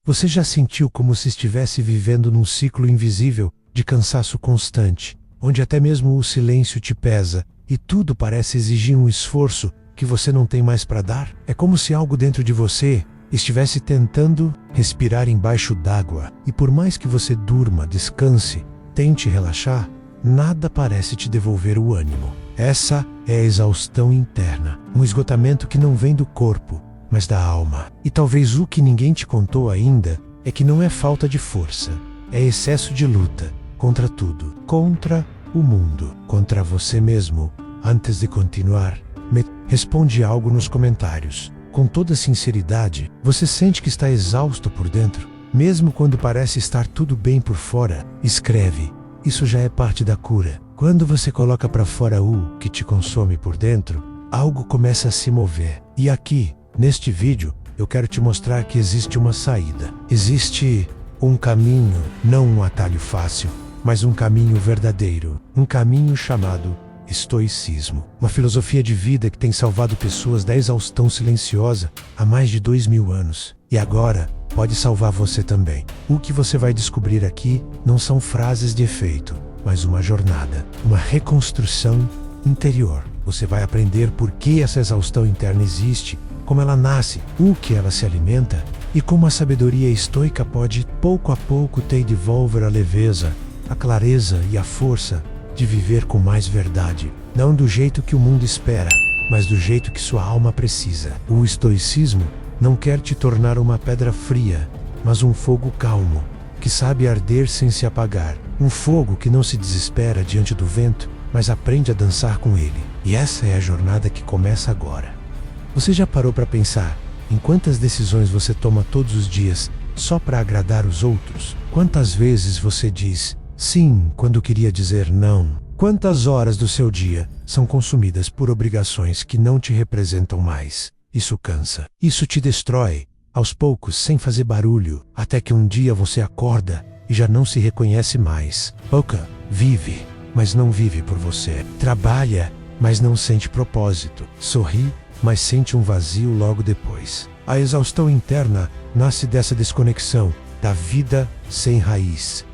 Você já sentiu como se estivesse vivendo num ciclo invisível de cansaço constante, onde até mesmo o silêncio te pesa e tudo parece exigir um esforço que você não tem mais para dar? É como se algo dentro de você estivesse tentando respirar embaixo d'água, e por mais que você durma, descanse, tente relaxar, nada parece te devolver o ânimo. Essa é a exaustão interna, um esgotamento que não vem do corpo, mas da alma. E talvez o que ninguém te contou ainda é que não é falta de força, é excesso de luta contra tudo, contra o mundo, contra você mesmo. Antes de continuar, responde algo nos comentários. Com toda sinceridade, você sente que está exausto por dentro? Mesmo quando parece estar tudo bem por fora? Escreve. Isso já é parte da cura. Quando você coloca para fora o que te consome por dentro, algo começa a se mover. E aqui, neste vídeo, eu quero te mostrar que existe uma saída. Existe um caminho, não um atalho fácil, mas um caminho verdadeiro. Um caminho chamado estoicismo. Uma filosofia de vida que tem salvado pessoas da exaustão silenciosa há mais de 2000 anos. E agora, pode salvar você também. O que você vai descobrir aqui não são frases de efeito, mas uma jornada, uma reconstrução interior. Você vai aprender por que essa exaustão interna existe, como ela nasce, o que ela se alimenta e como a sabedoria estoica pode, pouco a pouco, te devolver a leveza, a clareza e a força de viver com mais verdade. Não do jeito que o mundo espera, mas do jeito que sua alma precisa. O estoicismo não quer te tornar uma pedra fria, mas um fogo calmo, que sabe arder sem se apagar. Um fogo que não se desespera diante do vento, mas aprende a dançar com ele. E essa é a jornada que começa agora. Você já parou para pensar em quantas decisões você toma todos os dias só para agradar os outros? Quantas vezes você diz sim quando queria dizer não? Quantas horas do seu dia são consumidas por obrigações que não te representam mais? Isso cansa. Isso te destrói, aos poucos, sem fazer barulho, até que um dia você acorda e já não se reconhece mais. Oca vive, mas não vive por você. Trabalha, mas não sente propósito. Sorri, mas sente um vazio logo depois. A exaustão interna nasce dessa desconexão da vida sem raiz,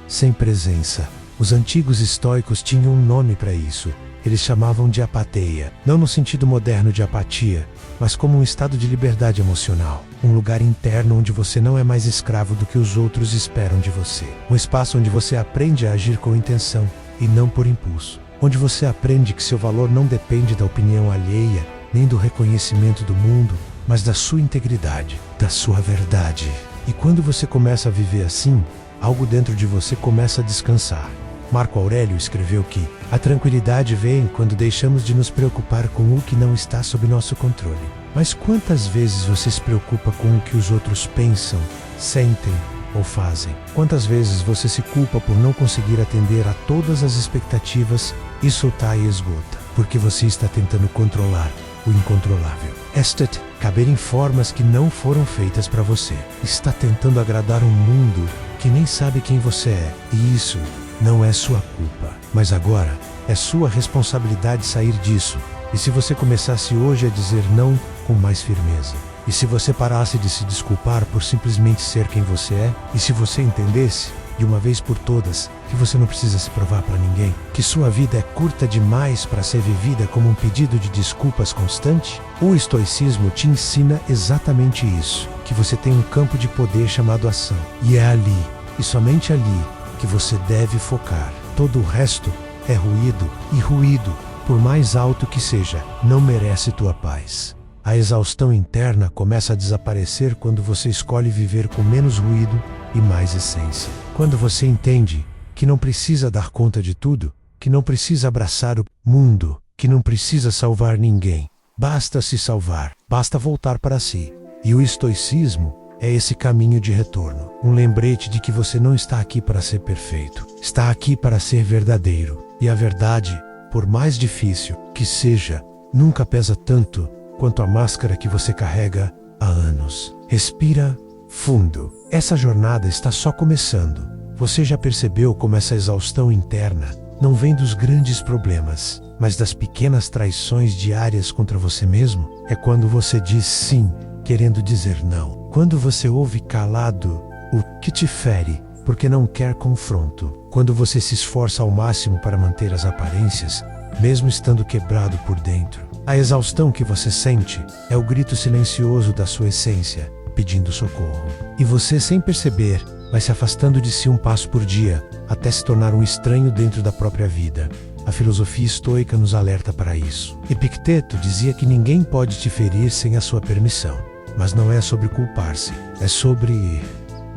sem presença. Os antigos estoicos tinham um nome para isso. Eles chamavam de apateia, não no sentido moderno de apatia, mas como um estado de liberdade emocional. Um lugar interno onde você não é mais escravo do que os outros esperam de você. Um espaço onde você aprende a agir com intenção e não por impulso. Onde você aprende que seu valor não depende da opinião alheia, nem do reconhecimento do mundo, mas da sua integridade, da sua verdade. E quando você começa a viver assim, algo dentro de você começa a descansar. Marco Aurélio escreveu que a tranquilidade vem quando deixamos de nos preocupar com o que não está sob nosso controle. Mas quantas vezes você se preocupa com o que os outros pensam, sentem ou fazem? Quantas vezes você se culpa por não conseguir atender a todas as expectativas? Isso tá e esgota, porque você está tentando controlar o incontrolável. Caber em formas que não foram feitas para você. Está tentando agradar um mundo que nem sabe quem você é. E isso não é sua culpa. Mas agora, é sua responsabilidade sair disso. E se você começasse hoje a dizer não com mais firmeza? E se você parasse de se desculpar por simplesmente ser quem você é? E se você entendesse, de uma vez por todas, que você não precisa se provar para ninguém? Que sua vida é curta demais para ser vivida como um pedido de desculpas constante? O estoicismo te ensina exatamente isso, que você tem um campo de poder chamado ação. E é ali, e somente ali, que você deve focar. Todo o resto é ruído, e ruído, por mais alto que seja, não merece tua paz. A exaustão interna começa a desaparecer quando você escolhe viver com menos ruído e mais essência. Quando você entende que não precisa dar conta de tudo, que não precisa abraçar o mundo, que não precisa salvar ninguém. Basta se salvar, basta voltar para si. E o estoicismo é esse caminho de retorno. Um lembrete de que você não está aqui para ser perfeito. Está aqui para ser verdadeiro. E a verdade, por mais difícil que seja, nunca pesa tanto quanto a máscara que você carrega há anos. Respira fundo. Essa jornada está só começando. Você já percebeu como essa exaustão interna não vem dos grandes problemas, mas das pequenas traições diárias contra você mesmo? É quando você diz sim querendo dizer não. Quando você ouve calado, o que te fere, porque não quer confronto. Quando você se esforça ao máximo para manter as aparências, mesmo estando quebrado por dentro. A exaustão que você sente é o grito silencioso da sua essência, pedindo socorro. E você, sem perceber, vai se afastando de si um passo por dia, até se tornar um estranho dentro da própria vida. A filosofia estoica nos alerta para isso. Epicteto dizia que ninguém pode te ferir sem a sua permissão. Mas não é sobre culpar-se, é sobre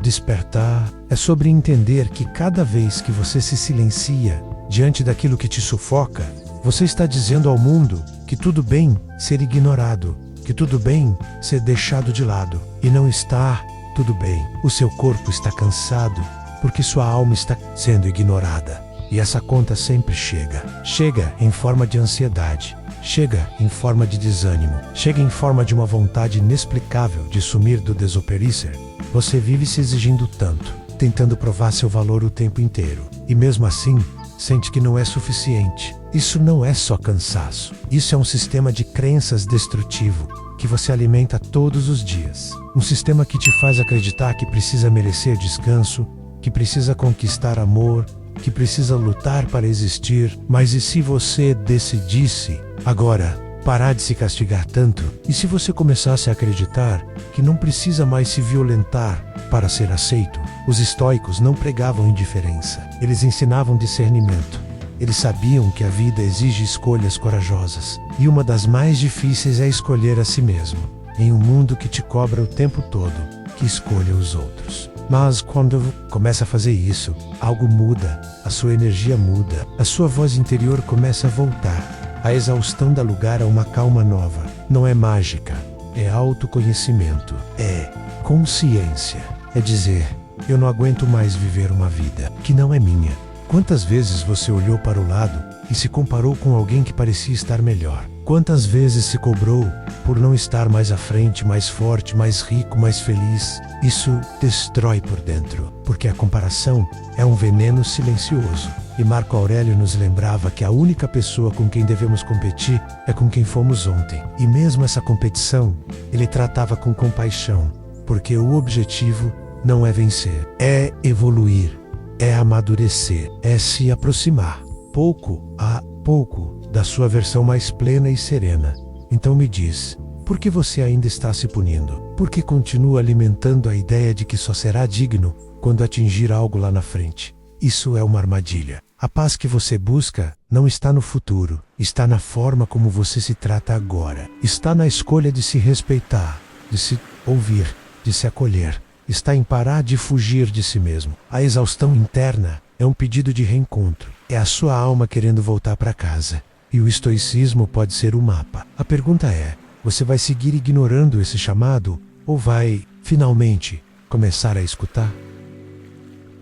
despertar, é sobre entender que cada vez que você se silencia diante daquilo que te sufoca, você está dizendo ao mundo que tudo bem ser ignorado, que tudo bem ser deixado de lado. E não está tudo bem. O seu corpo está cansado porque sua alma está sendo ignorada. E essa conta sempre chega. Chega em forma de ansiedade. Chega em forma de desânimo. Chega em forma de uma vontade inexplicável de sumir do desoperícer. Você vive se exigindo tanto, tentando provar seu valor o tempo inteiro. E mesmo assim, sente que não é suficiente. Isso não é só cansaço. Isso é um sistema de crenças destrutivo que você alimenta todos os dias. Um sistema que te faz acreditar que precisa merecer descanso, que precisa conquistar amor, que precisa lutar para existir. Mas e se você decidisse agora parar de se castigar tanto? E se você começasse a acreditar que não precisa mais se violentar para ser aceito? Os estoicos não pregavam indiferença. Eles ensinavam discernimento. Eles sabiam que a vida exige escolhas corajosas. E uma das mais difíceis é escolher a si mesmo. Em um mundo que te cobra o tempo todo, que escolha os outros. Mas quando começa a fazer isso, algo muda, a sua energia muda, a sua voz interior começa a voltar. A exaustão dá lugar a uma calma nova. Não é mágica, é autoconhecimento, é consciência. É dizer, eu não aguento mais viver uma vida que não é minha. Quantas vezes você olhou para o lado e se comparou com alguém que parecia estar melhor? Quantas vezes se cobrou por não estar mais à frente, mais forte, mais rico, mais feliz? Isso destrói por dentro, porque a comparação é um veneno silencioso. E Marco Aurélio nos lembrava que a única pessoa com quem devemos competir é com quem fomos ontem. E mesmo essa competição, ele tratava com compaixão, porque o objetivo não é vencer, é evoluir, é amadurecer, é se aproximar, pouco a pouco, da sua versão mais plena e serena. Então me diz, por que você ainda está se punindo? Por que continua alimentando a ideia de que só será digno quando atingir algo lá na frente? Isso é uma armadilha. A paz que você busca não está no futuro, está na forma como você se trata agora. Está na escolha de se respeitar, de se ouvir, de se acolher. Está em parar de fugir de si mesmo. A exaustão interna é um pedido de reencontro. É a sua alma querendo voltar para casa. E o estoicismo pode ser o mapa. A pergunta é, você vai seguir ignorando esse chamado ou vai, finalmente, começar a escutar?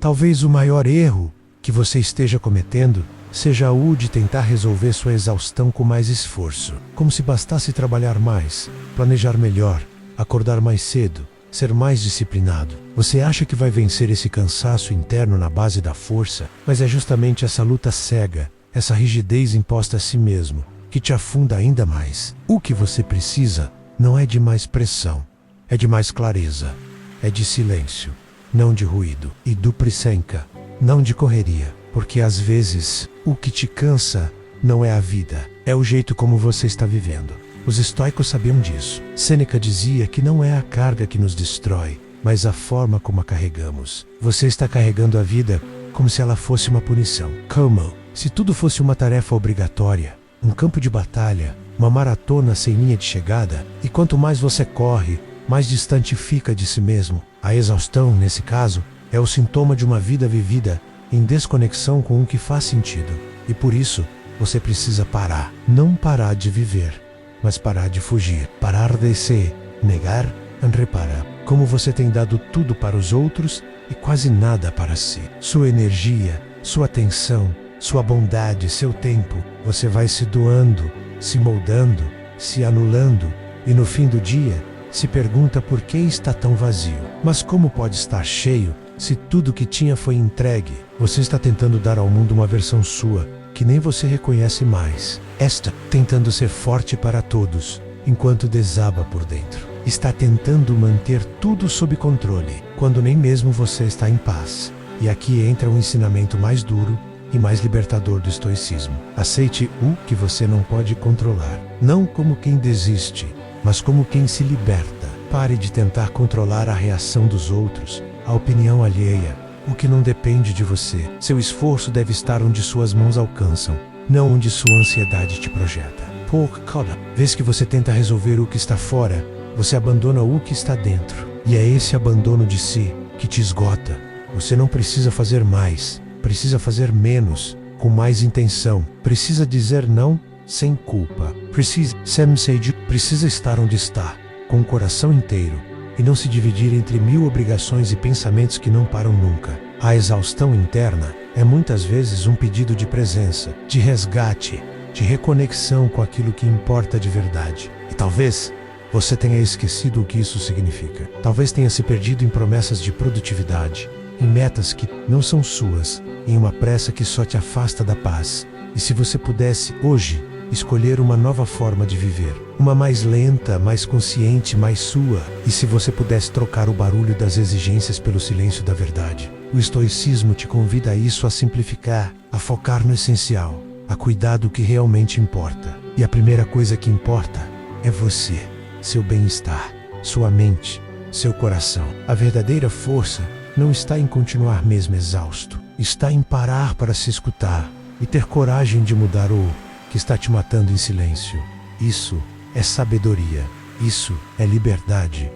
Talvez o maior erro que você esteja cometendo seja o de tentar resolver sua exaustão com mais esforço. Como se bastasse trabalhar mais, planejar melhor, acordar mais cedo, ser mais disciplinado. Você acha que vai vencer esse cansaço interno na base da força, mas é justamente essa luta cega, essa rigidez imposta a si mesmo, que te afunda ainda mais. O que você precisa não é de mais pressão, é de mais clareza, é de silêncio, não de ruído, e do Prisenka, não de correria, porque às vezes o que te cansa não é a vida, é o jeito como você está vivendo. Os estoicos sabiam disso. Sêneca dizia que não é a carga que nos destrói, mas a forma como a carregamos. Você está carregando a vida como se ela fosse uma punição. Como se tudo fosse uma tarefa obrigatória, um campo de batalha, uma maratona sem linha de chegada, e quanto mais você corre, mais distante fica de si mesmo. A exaustão, nesse caso, é o sintoma de uma vida vivida em desconexão com o que faz sentido. E por isso, você precisa parar. Não parar de viver, mas parar de fugir. Parar de se negar and reparar. Como você tem dado tudo para os outros e quase nada para si. Sua energia, sua atenção, sua bondade, seu tempo, você vai se doando, se moldando, se anulando, e no fim do dia, se pergunta por que está tão vazio. Mas como pode estar cheio se tudo que tinha foi entregue? Você está tentando dar ao mundo uma versão sua, que nem você reconhece mais. Esta tentando ser forte para todos, enquanto desaba por dentro. está tentando manter tudo sob controle, quando nem mesmo você está em paz. E aqui entra o ensinamento mais duro e mais libertador do estoicismo. Aceite o que você não pode controlar, não como quem desiste, mas como quem se liberta. Pare de tentar controlar a reação dos outros, a opinião alheia, o que não depende de você. Seu esforço deve estar onde suas mãos alcançam, não onde sua ansiedade te projeta. Por cada vez que você tenta resolver o que está fora, você abandona o que está dentro. E é esse abandono de si que te esgota. Você não precisa fazer mais, precisa fazer menos, com mais intenção. Precisa dizer não sem culpa. Precisa estar onde está, com o coração inteiro, e não se dividir entre 1000 obrigações e pensamentos que não param nunca. A exaustão interna é muitas vezes um pedido de presença, de resgate, de reconexão com aquilo que importa de verdade. E talvez você tenha esquecido o que isso significa. Talvez tenha se perdido em promessas de produtividade, em metas que não são suas, em uma pressa que só te afasta da paz. E se você pudesse, hoje, escolher uma nova forma de viver, uma mais lenta, mais consciente, mais sua, e se você pudesse trocar o barulho das exigências pelo silêncio da verdade, o estoicismo te convida a isso, a simplificar, a focar no essencial, a cuidar do que realmente importa. E a primeira coisa que importa é você, seu bem-estar, sua mente, seu coração. A verdadeira força não está em continuar mesmo exausto, está em parar para se escutar e ter coragem de mudar o que está te matando em silêncio. Isso é sabedoria, isso é liberdade.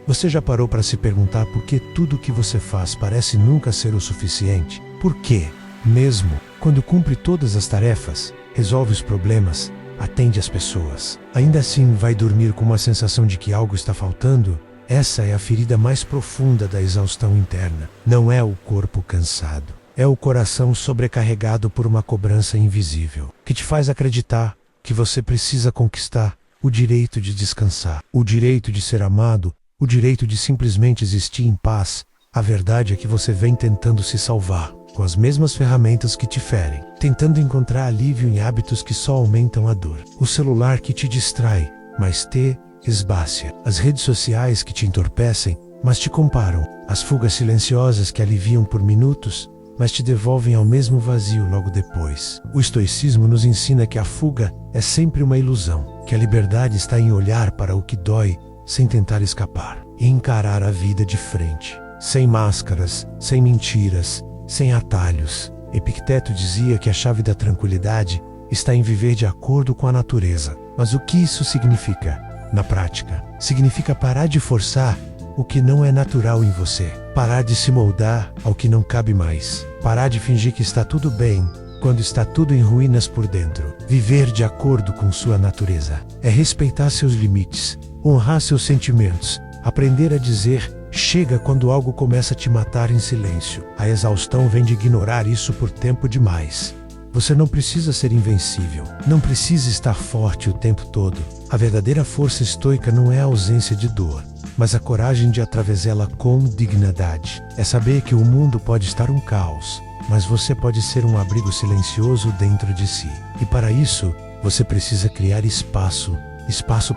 Você já parou para se perguntar por que tudo o que você faz parece nunca ser o suficiente? Por quê? Mesmo quando cumpre todas as tarefas, resolve os problemas, atende as pessoas, ainda assim vai dormir com uma sensação de que algo está faltando? Essa é a ferida mais profunda da exaustão interna. Não é o corpo cansado, é o coração sobrecarregado por uma cobrança invisível, que te faz acreditar que você precisa conquistar o direito de descansar, o direito de ser amado, o direito de simplesmente existir em paz. A verdade é que você vem tentando se salvar, com as mesmas ferramentas que te ferem, tentando encontrar alívio em hábitos que só aumentam a dor. O celular que te distrai, mas te esbácia. As redes sociais que te entorpecem, mas te comparam. As fugas silenciosas que aliviam por minutos, mas te devolvem ao mesmo vazio logo depois. O estoicismo nos ensina que a fuga é sempre uma ilusão, que a liberdade está em olhar para o que dói sem tentar escapar, e encarar a vida de frente, sem máscaras, sem mentiras, sem atalhos. Epicteto dizia que a chave da tranquilidade está em viver de acordo com a natureza. Mas o que isso significa? Na prática, significa parar de forçar o que não é natural em você, parar de se moldar ao que não cabe mais, parar de fingir que está tudo bem quando está tudo em ruínas por dentro. Viver de acordo com sua natureza é respeitar seus limites, honrar seus sentimentos, aprender a dizer chega quando algo começa a te matar em silêncio. A exaustão vem de ignorar isso por tempo demais. Você não precisa ser invencível, não precisa estar forte o tempo todo. A verdadeira força estoica não é a ausência de dor, mas a coragem de atravessá-la com dignidade. É saber que o mundo pode estar um caos, mas você pode ser um abrigo silencioso dentro de si. E para isso, você precisa criar espaço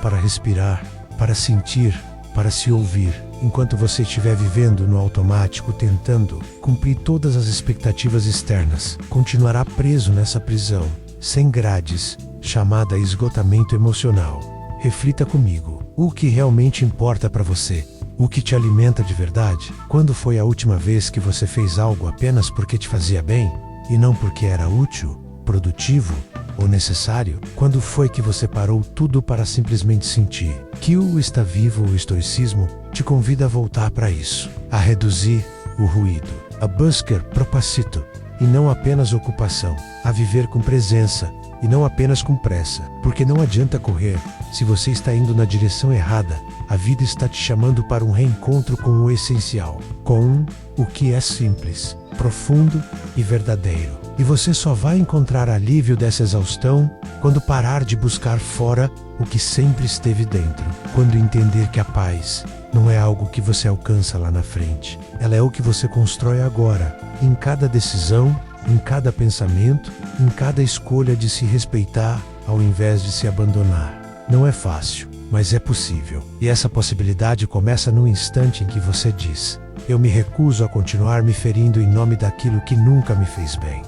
para respirar, para sentir, para se ouvir. Enquanto você estiver vivendo no automático, tentando cumprir todas as expectativas externas, continuará preso nessa prisão, sem grades, chamada esgotamento emocional. Reflita comigo. O que realmente importa para você? O que te alimenta de verdade? Quando foi a última vez que você fez algo apenas porque te fazia bem, e não porque era útil, produtivo ou necessário? Quando foi que você parou tudo para simplesmente sentir? Que o está vivo, o estoicismo te convida a voltar para isso, a reduzir o ruído, a buscar propósito e não apenas ocupação, a viver com presença e não apenas com pressa, porque não adianta correr se você está indo na direção errada. A vida está te chamando para um reencontro com o essencial, com o que é simples, profundo e verdadeiro. E você só vai encontrar alívio dessa exaustão quando parar de buscar fora o que sempre esteve dentro, quando entender que a paz não é algo que você alcança lá na frente, ela é o que você constrói agora, em cada decisão, em cada pensamento, em cada escolha de se respeitar ao invés de se abandonar. Não é fácil, mas é possível. E essa possibilidade começa no instante em que você diz: eu me recuso a continuar me ferindo em nome daquilo que nunca me fez bem.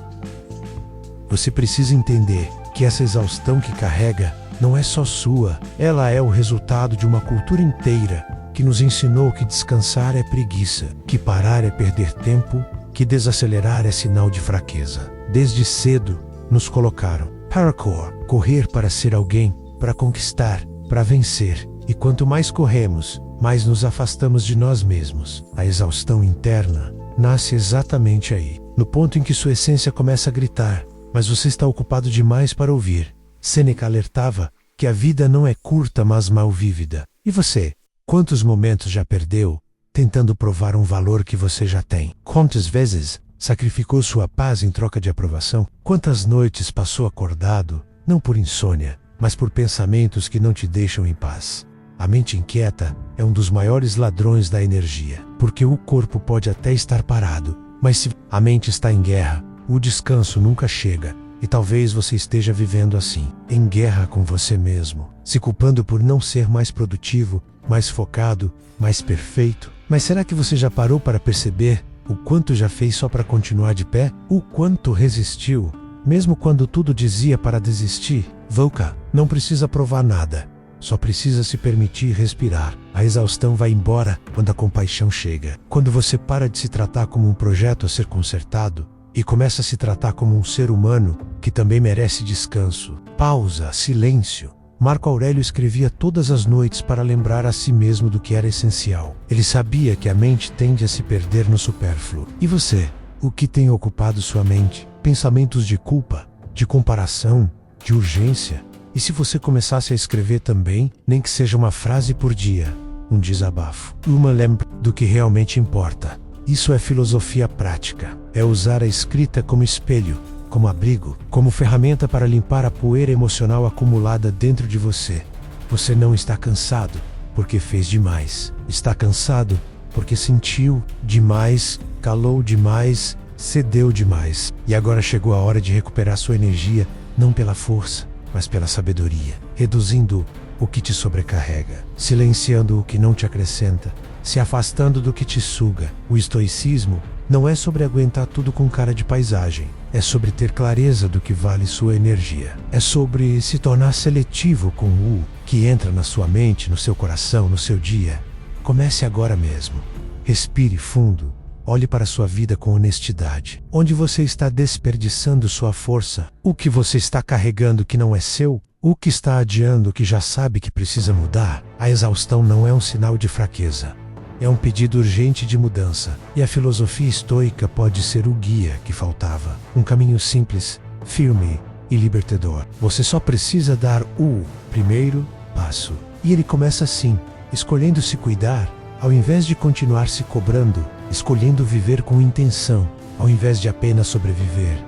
Você precisa entender que essa exaustão que carrega não é só sua, ela é o resultado de uma cultura inteira que nos ensinou que descansar é preguiça, que parar é perder tempo, que desacelerar é sinal de fraqueza. Desde cedo, nos colocaram parkour, correr para ser alguém, para conquistar, para vencer. E quanto mais corremos, mais nos afastamos de nós mesmos. A exaustão interna nasce exatamente aí, no ponto em que sua essência começa a gritar, mas você está ocupado demais para ouvir. Sêneca alertava que a vida não é curta, mas mal vívida. E você? Quantos momentos já perdeu tentando provar um valor que você já tem? Quantas vezes sacrificou sua paz em troca de aprovação? Quantas noites passou acordado, não por insônia, mas por pensamentos que não te deixam em paz? A mente inquieta é um dos maiores ladrões da energia, porque o corpo pode até estar parado, mas se a mente está em guerra, o descanso nunca chega. E talvez você esteja vivendo assim, em guerra com você mesmo, se culpando por não ser mais produtivo, mais focado, mais perfeito. Mas será que você já parou para perceber o quanto já fez só para continuar de pé? O quanto resistiu, mesmo quando tudo dizia para desistir? Volca, não precisa provar nada, só precisa se permitir respirar. A exaustão vai embora quando a compaixão chega. Quando você para de se tratar como um projeto a ser consertado, e começa a se tratar como um ser humano que também merece descanso. Pausa, silêncio. Marco Aurélio escrevia todas as noites para lembrar a si mesmo do que era essencial. Ele sabia que a mente tende a se perder no supérfluo. E você? O que tem ocupado sua mente? Pensamentos de culpa, de comparação, de urgência? E se você começasse a escrever também, nem que seja uma frase por dia, um desabafo, uma lembra do que realmente importa? Isso é filosofia prática. É usar a escrita como espelho, como abrigo, como ferramenta para limpar a poeira emocional acumulada dentro de você. Você não está cansado porque fez demais. Está cansado porque sentiu demais, calou demais, cedeu demais. E agora chegou a hora de recuperar sua energia, não pela força, mas pela sabedoria, reduzindo o que te sobrecarrega, silenciando o que não te acrescenta, se afastando do que te suga. O estoicismo não é sobre aguentar tudo com cara de paisagem, é sobre ter clareza do que vale sua energia, é sobre se tornar seletivo com o que entra na sua mente, no seu coração, no seu dia. Comece agora mesmo. Respire fundo, olhe para sua vida com honestidade. Onde você está desperdiçando sua força? O que você está carregando que não é seu? O que está adiando que já sabe que precisa mudar? A exaustão não é um sinal de fraqueza. É um pedido urgente de mudança. E a filosofia estoica pode ser o guia que faltava. Um caminho simples, firme e libertador. Você só precisa dar o primeiro passo. E ele começa assim, escolhendo se cuidar, ao invés de continuar se cobrando, escolhendo viver com intenção, ao invés de apenas sobreviver.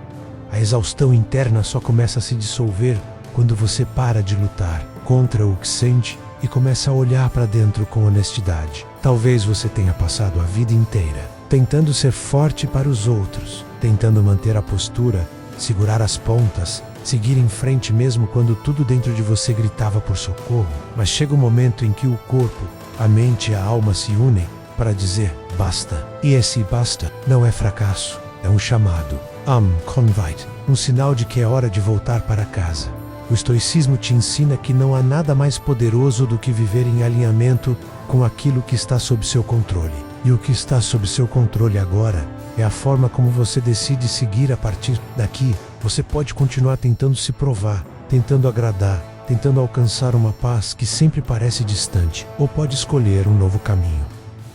A exaustão interna só começa a se dissolver quando você para de lutar contra o que sente e começa a olhar para dentro com honestidade. Talvez você tenha passado a vida inteira tentando ser forte para os outros, tentando manter a postura, segurar as pontas, seguir em frente mesmo quando tudo dentro de você gritava por socorro. Mas chega um momento em que o corpo, a mente e a alma se unem para dizer basta. E esse basta não é fracasso, é um chamado, convite, um sinal de que é hora de voltar para casa. O estoicismo te ensina que não há nada mais poderoso do que viver em alinhamento com aquilo que está sob seu controle. E o que está sob seu controle agora é a forma como você decide seguir a partir daqui. Você pode continuar tentando se provar, tentando agradar, tentando alcançar uma paz que sempre parece distante, ou pode escolher um novo caminho.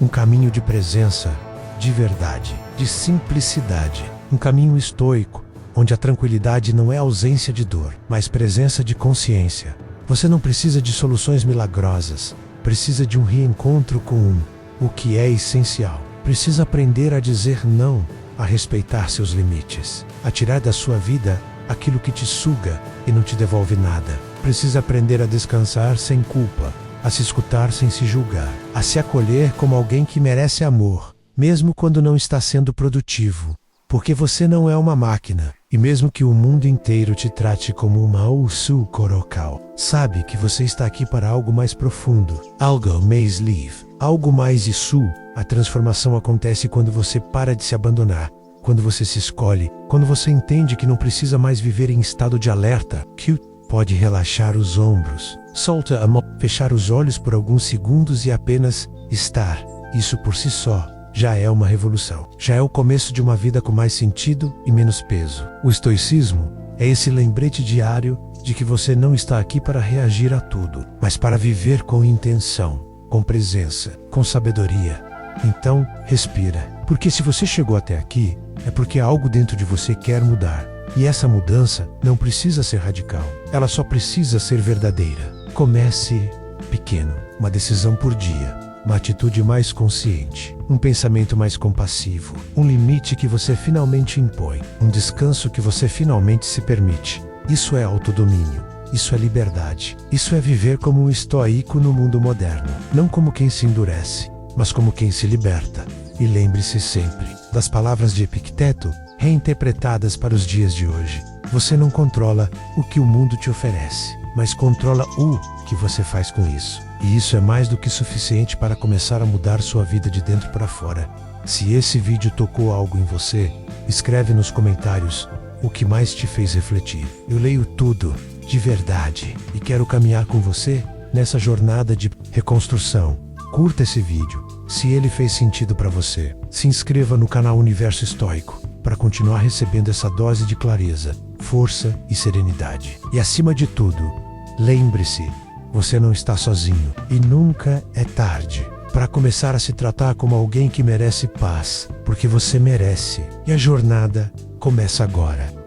Um caminho de presença, de verdade, de simplicidade. Um caminho estoico, onde a tranquilidade não é ausência de dor, mas presença de consciência. Você não precisa de soluções milagrosas, precisa de um reencontro com o que é essencial. Precisa aprender a dizer não, a respeitar seus limites, a tirar da sua vida aquilo que te suga e não te devolve nada. Precisa aprender a descansar sem culpa, a se escutar sem se julgar, a se acolher como alguém que merece amor, mesmo quando não está sendo produtivo. Porque você não é uma máquina, E mesmo que o mundo inteiro te trate como uma Usu Korokao, sabe que você está aqui para algo mais profundo. Algo mais live, algo mais Isu. A transformação acontece quando você para de se abandonar, quando você se escolhe, quando você entende que não precisa mais viver em estado de alerta, que pode relaxar os ombros, solta a mão, fechar os olhos por alguns segundos e apenas estar. Isso por si só já é uma revolução. Já é o começo de uma vida com mais sentido e menos peso. O estoicismo é esse lembrete diário de que você não está aqui para reagir a tudo, mas para viver com intenção, com presença, com sabedoria. Então, respira. Porque se você chegou até aqui, é porque algo dentro de você quer mudar. E essa mudança não precisa ser radical. Ela só precisa ser verdadeira. Comece pequeno, uma decisão por dia. Uma atitude mais consciente, um pensamento mais compassivo, um limite que você finalmente impõe, um descanso que você finalmente se permite. Isso é autodomínio, isso é liberdade, isso é viver como um estoico no mundo moderno, não como quem se endurece, mas como quem se liberta. E lembre-se sempre das palavras de Epicteto, reinterpretadas para os dias de hoje. Você não controla o que o mundo te oferece, mas controla o que você faz com isso. E isso é mais do que suficiente para começar a mudar sua vida de dentro para fora. Se esse vídeo tocou algo em você, escreve nos comentários o que mais te fez refletir. Eu leio tudo, de verdade, e quero caminhar com você nessa jornada de reconstrução. Curta esse vídeo, se ele fez sentido para você. Se inscreva no canal Universo Estoico, para continuar recebendo essa dose de clareza, força e serenidade. E acima de tudo, lembre-se, você não está sozinho e nunca é tarde para começar a se tratar como alguém que merece paz, porque você merece. E a jornada começa agora.